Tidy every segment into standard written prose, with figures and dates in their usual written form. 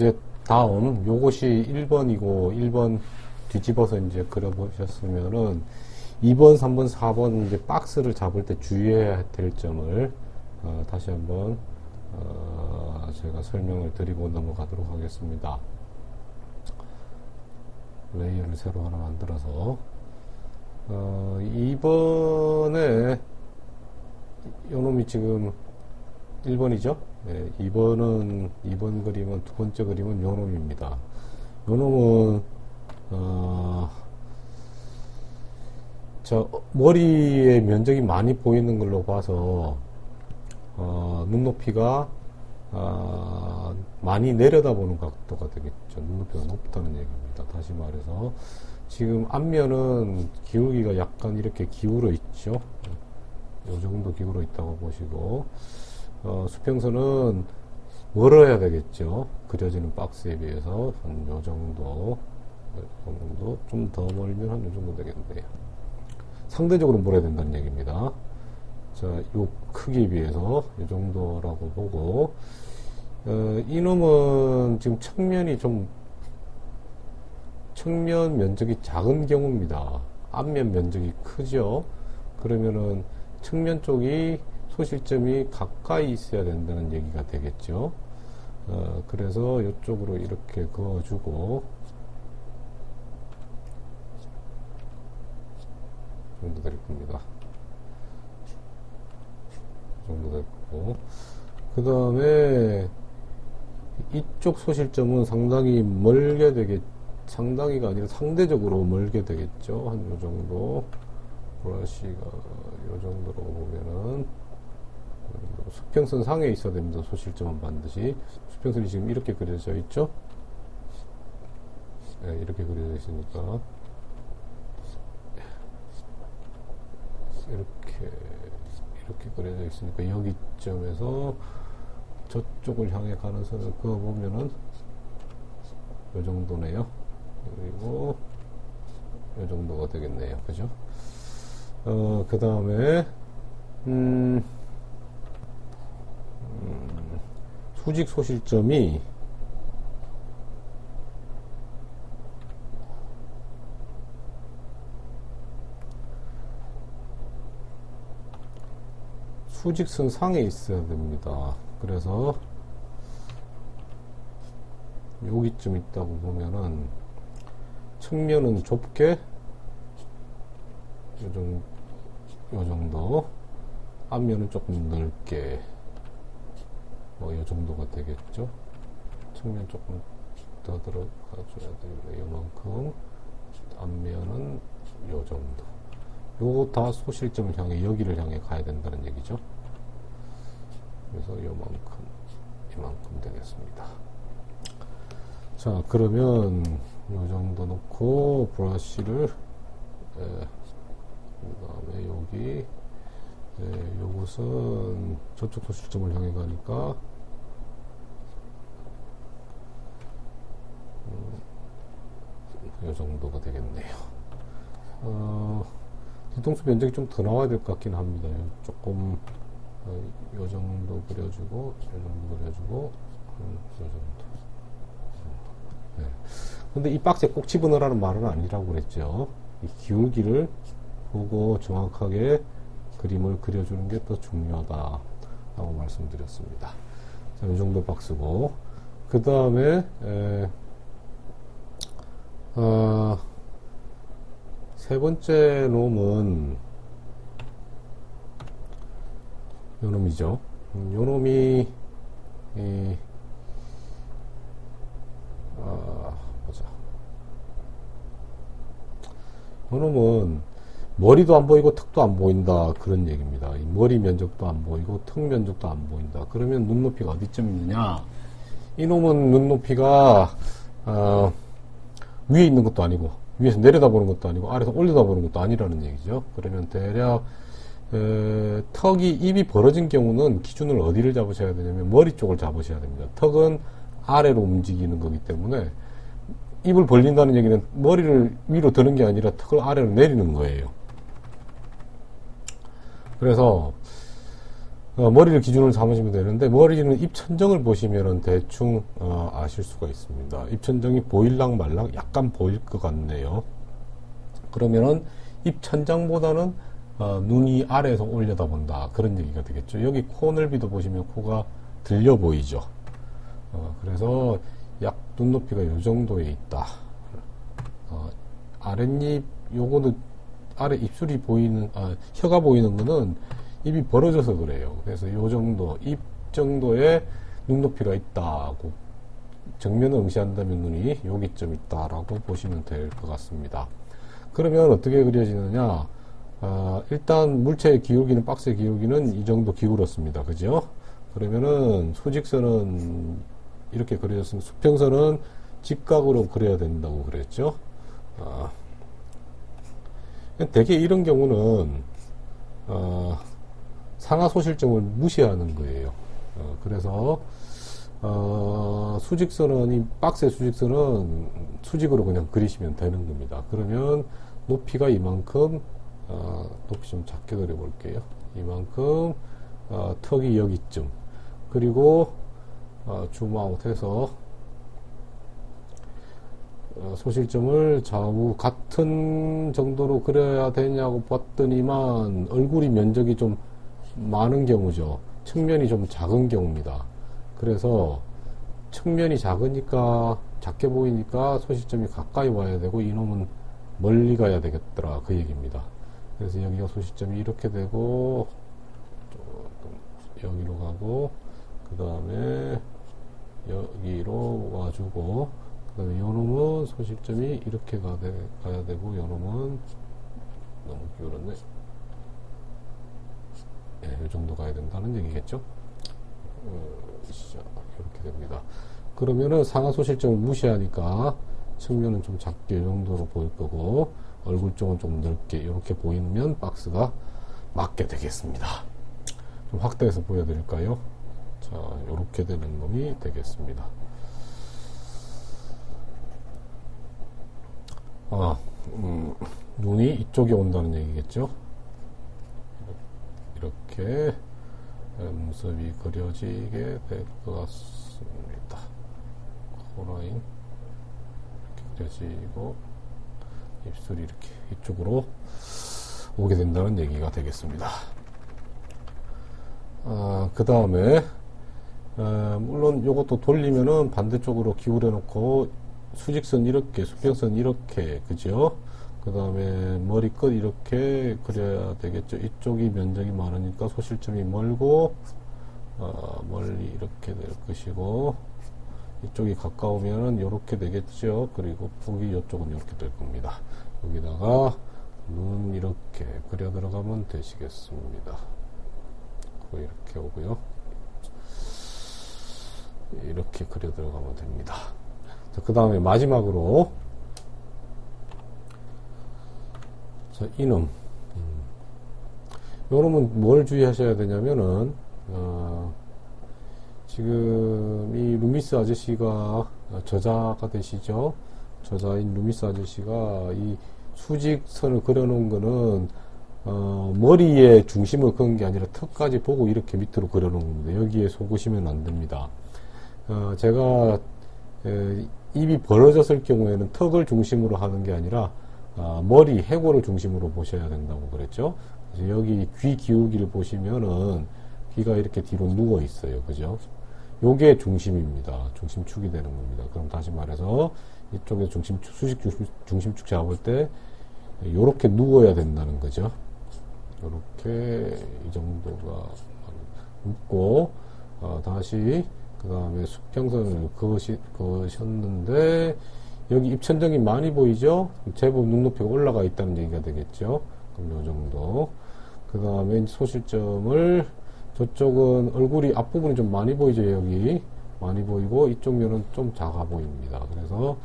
이제 다음 요것이 1번이고 1번 뒤집어서 이제 그려보셨으면은 2번, 3번, 4번 이제 박스를 잡을 때 주의해야 될 점을 다시 한번 제가 설명을 드리고 넘어가도록 하겠습니다. 레이어를 새로 하나 만들어서 이번에 요놈이 지금 1번이죠? 네, 2번 그림은, 두 번째 그림은 요놈입니다. 요놈은 머리의 면적이 많이 보이는 걸로 봐서 눈높이가 많이 내려다보는 각도가 되겠죠. 눈높이가 높다는 얘기입니다. 다시 말해서 지금 앞면은 기울기가 약간 이렇게 기울어 있죠. 이 정도 기울어 있다고 보시고 수평선은 멀어야 되겠죠. 그려지는 박스에 비해서 한 요 정도 좀 더 멀면 한 요 정도 되겠네요. 상대적으로 몰아야 된다는 얘기입니다. 자, 요 크기에 비해서 이 정도라고 보고 이놈은 지금 측면 면적이 작은 경우입니다. 앞면 면적이 크죠. 그러면은 측면 쪽이 소실점이 가까이 있어야 된다는 얘기가 되겠죠. 그래서 이쪽으로 이렇게 그어주고 정도 될 겁니다. 정도 됐고, 그 다음에 이쪽 소실점은 상당히 상당히가 아니라 상대적으로 멀게 되겠죠. 한 요 정도. 브러쉬가 요 정도로 보면은 수평선 상에 있어야 됩니다. 소실점은 반드시. 수평선이 지금 이렇게 그려져 있죠. 네, 이렇게 그려져 있으니까 이렇게 그려져 있으니까 여기 점에서 저쪽을 향해 가는 선을 그어보면은 요 정도네요. 그리고 요 정도가 되겠네요. 그죠? 그 다음에 수직 소실점이 수직선 상에 있어야 됩니다. 그래서 여기쯤 있다고 보면은 측면은 좁게 요 정도, 앞면은 조금 넓게 요 정도가 되겠죠. 측면 조금 더 들어가줘야 되겠네. 요만큼. 앞면은 요 정도. 요거 다 소실점을 향해, 여기를 향해 가야 된다는 얘기죠. 그래서 이만큼 되겠습니다. 자, 그러면 요 정도 놓고 브러쉬를 그 다음에 여기 요것은 저쪽 소실점을 향해 가니까 요 정도가 되겠네요. 뒤통수 면적이 좀 더 나와야 될 것 같긴 합니다. 조금 요 정도 그려주고 요 정도 그려주고 요 정도. 네. 근데 이 박스에 꼭 집어넣으라는 말은 아니라고 그랬죠. 이 기울기를 보고 정확하게 그림을 그려주는 게 더 중요하다라고 말씀드렸습니다. 자, 이 정도 박스고, 그 다음에 세 번째 놈은 요 놈이죠. 요 놈이 보자. 요 놈은 머리도 안 보이고 턱도 안 보인다, 그런 얘기입니다. 이 머리 면적도 안 보이고 턱 면적도 안 보인다. 그러면 눈높이가 어디쯤 있느냐? 이놈은 눈높이가 위에 있는 것도 아니고 위에서 내려다보는 것도 아니고 아래에서 올려다보는 것도 아니라는 얘기죠. 그러면 대략 턱이, 입이 벌어진 경우는 기준을 어디를 잡으셔야 되냐면 머리 쪽을 잡으셔야 됩니다. 턱은 아래로 움직이는 거기 때문에 입을 벌린다는 얘기는 머리를 위로 드는 게 아니라 턱을 아래로 내리는 거예요. 그래서 머리를 기준으로 삼으시면 되는데, 머리는 입천정을 보시면은 대충 아실 수가 있습니다. 입천정이 보일랑 말랑 약간 보일 것 같네요. 그러면은 입천장보다는 눈이 아래에서 올려다본다, 그런 얘기가 되겠죠. 여기 코 넓이도 보시면 코가 들려 보이죠. 그래서 약 눈높이가 요 정도에 있다. 아랫입, 요거는 아래 입술이 보이는, 혀가 보이는 거는 입이 벌어져서 그래요. 그래서 요 정도, 입 정도의 눈높이가 있다고, 정면을 응시한다면 눈이 여기쯤 있다라고 보시면 될 것 같습니다. 그러면 어떻게 그려지느냐? 일단 물체의 기울기는, 박스의 기울기는 이 정도 기울었습니다. 그죠? 그러면은 수직선은 이렇게 그려졌으면 수평선은 직각으로 그려야 된다고 그랬죠? 대개 이런 경우는 상하소실점을 무시하는 거예요. 그래서 수직선은, 이 박스의 수직선은 수직으로 그냥 그리시면 되는 겁니다. 그러면 높이가 이만큼, 높이 좀 작게 그려볼게요. 이만큼, 턱이 여기쯤. 그리고 줌아웃 해서 소실점을 좌우 같은 정도로 그려야 되냐고 봤더니만 얼굴이 면적이 좀 많은 경우죠. 측면이 좀 작은 경우입니다. 그래서 측면이 작으니까, 작게 보이니까 소실점이 가까이 와야 되고 이놈은 멀리 가야 되겠더라, 그 얘기입니다. 그래서 여기가 소실점이 이렇게 되고 조금 여기로 가고, 그 다음에 여기로 와주고, 그 다음에 요놈은 소실점이 이렇게 가야 되고, 요놈은 너무 기울었네. 이 정도 가야 된다는 얘기겠죠. 이렇게 됩니다. 그러면은 상하소실점을 무시하니까 측면은 좀 작게 이 정도로 보일 거고, 얼굴 쪽은 좀 넓게 이렇게 보이면 박스가 맞게 되겠습니다. 좀 확대해서 보여드릴까요? 자, 이렇게 되는 놈이 되겠습니다. 눈이 이쪽에 온다는 얘기겠죠? 이렇게 모습이 그려지게 될 것 같습니다. 코라인 이렇게 그려지고, 입술이 이렇게 이쪽으로 오게 된다는 얘기가 되겠습니다. 그 다음에 물론 요것도 돌리면은 반대쪽으로 기울여 놓고 수직선 이렇게, 수평선 이렇게, 그죠? 그 다음에 머리끝 이렇게 그려야 되겠죠. 이쪽이 면적이 많으니까 소실점이 멀고, 멀리 이렇게 될 것이고, 이쪽이 가까우면은 요렇게 되겠죠. 그리고 폭이 이쪽은 이렇게 될 겁니다. 여기다가 눈 이렇게 그려 들어가면 되시겠습니다. 이렇게 오고요. 이렇게 그려 들어가면 됩니다. 그 다음에 마지막으로, 자, 이놈. 요놈은 뭘 주의하셔야 되냐면은, 지금 이 루미스 아저씨가 저자가 되시죠? 저자인 루미스 아저씨가 이 수직선을 그려놓은 거는 머리에 중심을 그은 게 아니라 턱까지 보고 이렇게 밑으로 그려놓은 겁니다. 여기에 속으시면 안 됩니다. 제가 입이 벌어졌을 경우에는 턱을 중심으로 하는 게 아니라 머리, 해골을 중심으로 보셔야 된다고 그랬죠. 그래서 여기 귀 기울기를 보시면은 귀가 이렇게 뒤로 누워 있어요. 그죠? 요게 중심입니다. 중심축이 되는 겁니다. 그럼 다시 말해서 이쪽에 중심축, 수직 중심축 잡을 때 요렇게 누워야 된다는 거죠. 요렇게 이 정도가 눕고, 다시 그 다음에 수평선을 그으셨는데 여기 입천정이 많이 보이죠? 제법 눈높이가 올라가 있다는 얘기가 되겠죠. 그럼 요 정도. 그 다음에 소실점을, 저쪽은 얼굴이 앞부분이 좀 많이 보이죠. 여기 많이 보이고, 이쪽 면은 좀 작아 보입니다. 그래서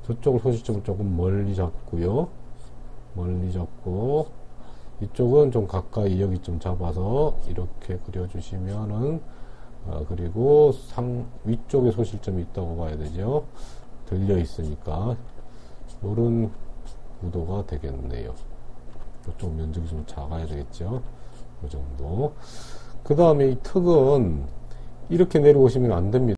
저쪽을 소실점을 조금 멀리 잡고요. 멀리 잡고, 이쪽은 좀 가까이 여기 좀 잡아서 이렇게 그려주시면은, 그리고 위쪽에 소실점이 있다고 봐야 되죠. 들려 있으니까 요런 구도가 되겠네요. 이쪽 면적이 좀 작아야 되겠죠. 이 정도. 그 다음에 이 턱은 이렇게 내려오시면 안 됩니다.